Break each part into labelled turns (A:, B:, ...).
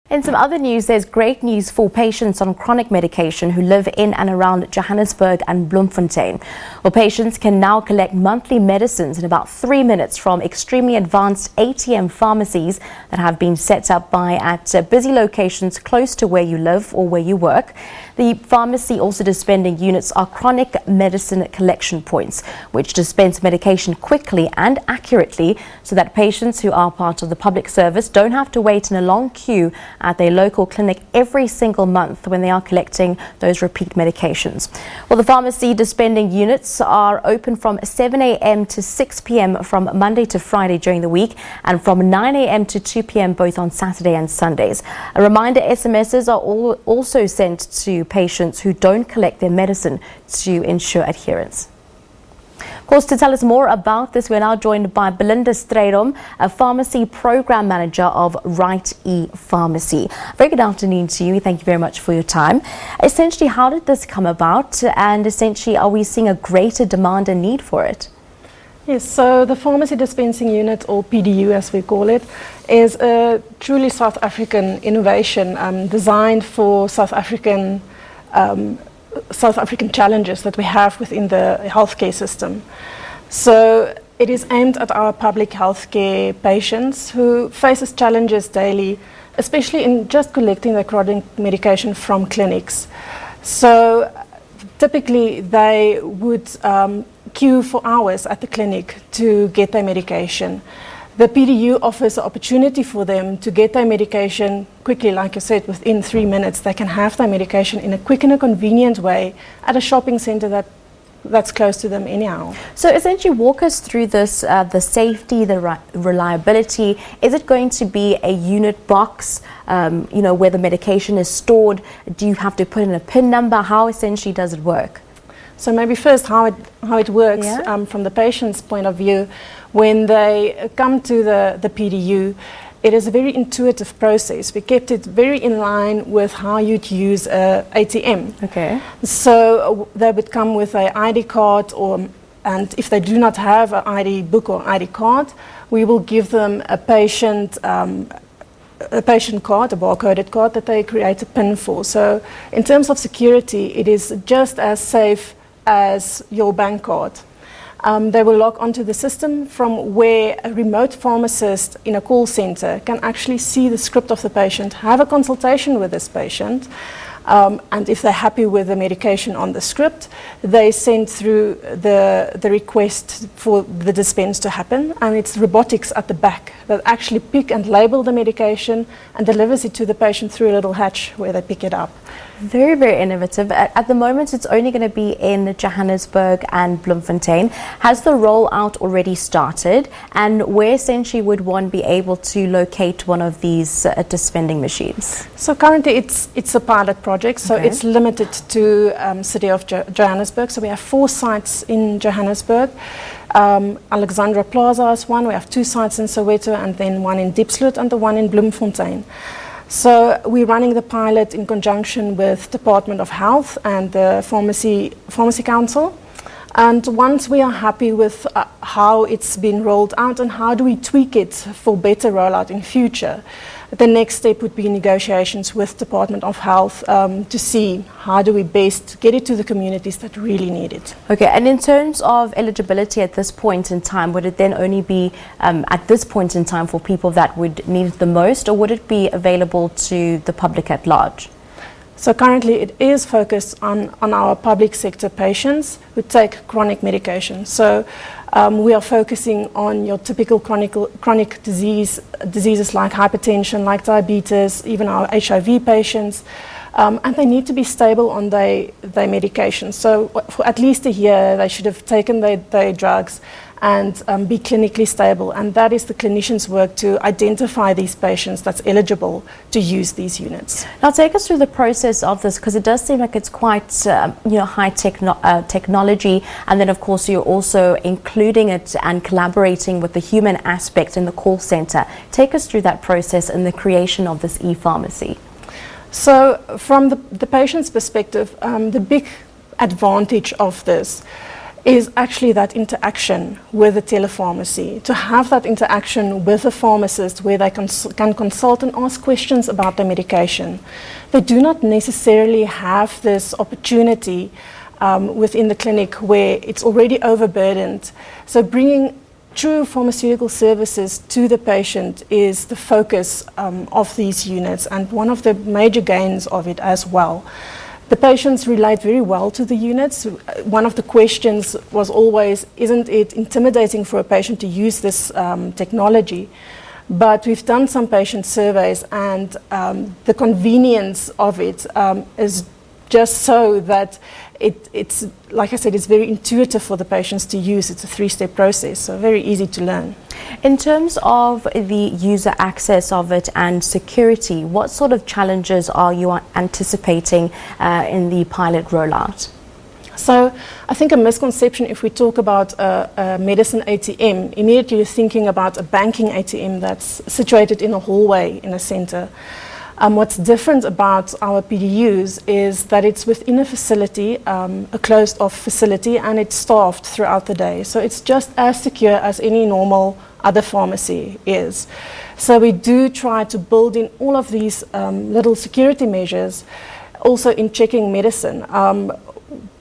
A: In some other news, there's great news for patients on chronic medication who live in and around Johannesburg and Bloemfontein. Well, patients can now collect monthly medicines in about 3 minutes from extremely advanced ATM pharmacies that have been set up at busy locations close to where you live or where you work. The pharmacy also dispending units are chronic medicine collection points, which dispense medication quickly and accurately so that patients who are part of the public service don't have to wait in a long queue at their local clinic every single month when they are collecting those repeat medications. Well, the pharmacy dispending units are open from 7 a.m. to 6 p.m. from Monday to Friday during the week and from 9 a.m. to 2 p.m. both on Saturday and Sundays. A reminder, SMSs are also sent to patients who don't collect their medicine to ensure adherence. Of course, to tell us more about this, we're now joined by Belinda Strydom, a pharmacy program manager of ePharmacy. Very good afternoon to you. Thank you very much for your time. Essentially, how did this come about? And essentially, are we seeing a greater demand and need for it?
B: Yes, so the pharmacy dispensing unit, or PDU as we call it, is a truly South African innovation designed for South African challenges that we have within the healthcare system. So it is aimed at our public healthcare patients who faces challenges daily, especially in just collecting the chronic medication from clinics. So typically they would queue for hours at the clinic to get their medication. The PDU offers an opportunity for them to get their medication quickly, like you said, within 3 minutes. They can have their medication in a quick and a convenient way at a shopping centre that's close to them anyhow.
A: So essentially, walk us through this, the safety, the reliability. Is it going to be a unit box, where the medication is stored? Do you have to put in a PIN number? How essentially does it work?
B: So maybe first how it works from the patient's point of view. When they come to the PDU, it is a very intuitive process. We kept it very in line with how you'd use a ATM.
A: Okay.
B: So they would come with an ID card, and if they do not have an ID book or ID card, we will give them a patient card, a barcoded card that they create a PIN for. So in terms of security, it is just as safe as your bank card. They will log onto the system from where a remote pharmacist in a call center can actually see the script of the patient, have a consultation with this patient, and if they're happy with the medication on the script, they send through the request for the dispense to happen, and it's robotics at the back that actually pick and label the medication and delivers it to the patient through a little hatch where they pick it up.
A: Very, very innovative. At the moment, it's only going to be in Johannesburg and Bloemfontein. Has the rollout already started? And where essentially would one be able to locate one of these dispending machines?
B: So currently it's a pilot project, so it's limited to City of Johannesburg. So we have 4 sites in Johannesburg. Alexandra Plaza is one. We have 2 sites in Soweto, and then one in Diepsloot and the one in Bloemfontein. So we're running the pilot in conjunction with Department of Health and the Pharmacy Council. And once we are happy with how it's been rolled out and how do we tweak it for better rollout in future, the next step would be negotiations with Department of Health to see how do we best get it to the communities that really need it.
A: Okay, and in terms of eligibility at this point in time, would it then only be at this point in time for people that would need it the most, or would it be available to the public at large?
B: So currently it is focused on our public sector patients who take chronic medication. So we are focusing on your typical chronic diseases like hypertension, like diabetes, even our HIV patients. And they need to be stable on their medication. So for at least a year, they should have taken their drugs and be clinically stable. And that is the clinician's work to identify these patients that's eligible to use these units.
A: Now take us through the process of this, because it does seem like it's quite high technology, and then of course you're also including it and collaborating with the human aspect in the call center. Take us through that process and the creation of this ePharmacy.
B: So from the patient's perspective, the big advantage of this is actually that interaction with the telepharmacy, to have that interaction with the pharmacist where they can consult and ask questions about the medication. They do not necessarily have this opportunity within the clinic where it's already overburdened. So bringing true pharmaceutical services to the patient is the focus of these units, and one of the major gains of it as well. The patients relate very well to the units. One of the questions was always, isn't it intimidating for a patient to use this technology? But we've done some patient surveys, and the convenience of it is just so that it's, like I said, it's very intuitive for the patients to use. It's a 3-step process, so very easy to learn.
A: In terms of the user access of it and security, what sort of challenges are you anticipating in the pilot rollout?
B: So I think a misconception, if we talk about a medicine ATM, immediately you're thinking about a banking ATM that's situated in a hallway in a center. What's different about our PDUs is that it's within a facility, a closed-off facility, and it's staffed throughout the day. So it's just as secure as any normal other pharmacy is. So we do try to build in all of these little security measures, also in checking medicine.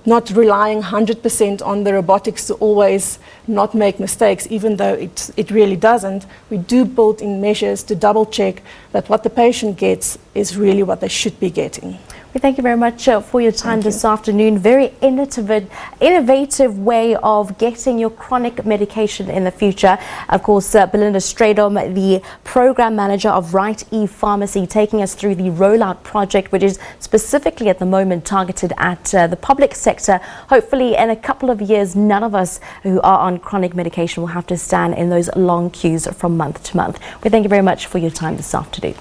B: Not relying 100% on the robotics to always not make mistakes, even though it really doesn't. We do build in measures to double check that what the patient gets is really what they should be getting.
A: We thank you very much for your time this afternoon. Very innovative way of getting your chronic medication in the future. Of course, Belinda Strydom, the program manager of Right ePharmacy, taking us through the rollout project, which is specifically at the moment targeted at the public sector. Hopefully, in a couple of years, none of us who are on chronic medication will have to stand in those long queues from month to month. We thank you very much for your time this afternoon.